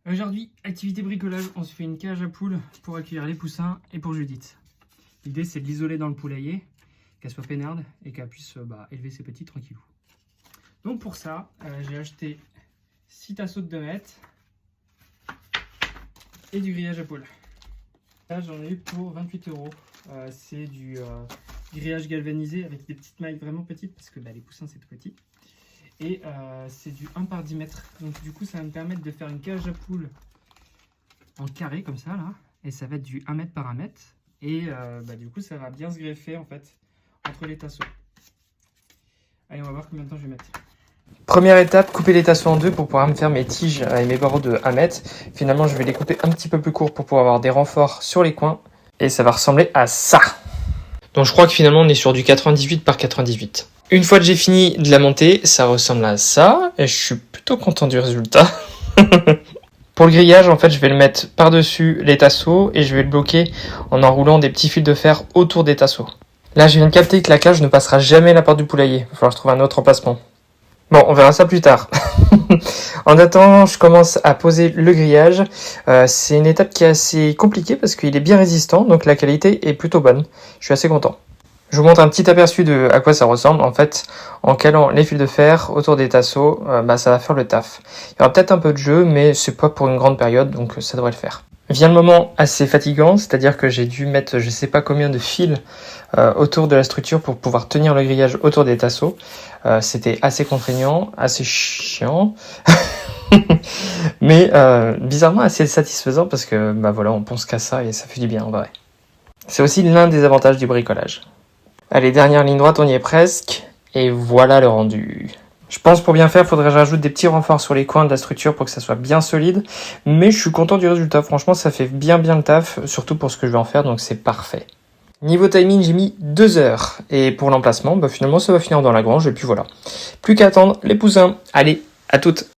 Aujourd'hui, activité bricolage, on se fait une cage à poules pour accueillir les poussins et pour Judith. L'idée c'est de l'isoler dans le poulailler, qu'elle soit peinarde et qu'elle puisse élever ses petits tranquillou. Donc pour ça, j'ai acheté 6 tasseaux de 2 mètres et du grillage à poules. Là j'en ai eu pour 28 €. C'est du grillage galvanisé avec des petites mailles vraiment petites parce que les poussins c'est tout petit. Et c'est du 1 par 10 mètres. Donc du coup ça va me permettre de faire une cage à poules en carré comme ça là. Et ça va être du 1 mètre par 1 mètre. Et du coup ça va bien se greffer en fait entre les tasseaux. Allez, on va voir combien de temps je vais mettre. Première étape, couper les tasseaux en deux pour pouvoir me faire mes tiges et mes barreaux de 1 mètre. Finalement je vais les couper un petit peu plus courts pour pouvoir avoir des renforts sur les coins. Et ça va ressembler à ça. Donc je crois que finalement on est sur du 98 par 98. Une fois que j'ai fini de la monter, ça ressemble à ça. Et je suis plutôt content du résultat. Pour le grillage, en fait, je vais le mettre par-dessus les tasseaux et je vais le bloquer en enroulant des petits fils de fer autour des tasseaux. Là, je viens de capter que la cage ne passera jamais la porte du poulailler. Il va falloir trouver un autre emplacement. Bon, on verra ça plus tard. En attendant, je commence à poser le grillage. C'est une étape qui est assez compliquée parce qu'il est bien résistant, donc la qualité est plutôt bonne. Je suis assez content. Je vous montre un petit aperçu de à quoi ça ressemble. En fait, en calant les fils de fer autour des tasseaux, ça va faire le taf. Il y aura peut-être un peu de jeu, mais c'est pas pour une grande période, donc ça devrait le faire. Vient le moment assez fatigant, c'est-à-dire que j'ai dû mettre je sais pas combien de fils autour de la structure pour pouvoir tenir le grillage autour des tasseaux. C'était assez contraignant, assez chiant, mais bizarrement assez satisfaisant parce que on pense qu'à ça et ça fait du bien en vrai. C'est aussi l'un des avantages du bricolage. Allez, dernière ligne droite, on y est presque. Et voilà le rendu. Je pense pour bien faire, il faudrait que je rajoute des petits renforts sur les coins de la structure pour que ça soit bien solide. Mais je suis content du résultat. Franchement, ça fait bien le taf, surtout pour ce que je vais en faire, donc c'est parfait. Niveau timing, j'ai mis 2 heures. Et pour l'emplacement, finalement, ça va finir dans la grange. Et puis voilà. Plus qu'à attendre les poussins. Allez, à toutes.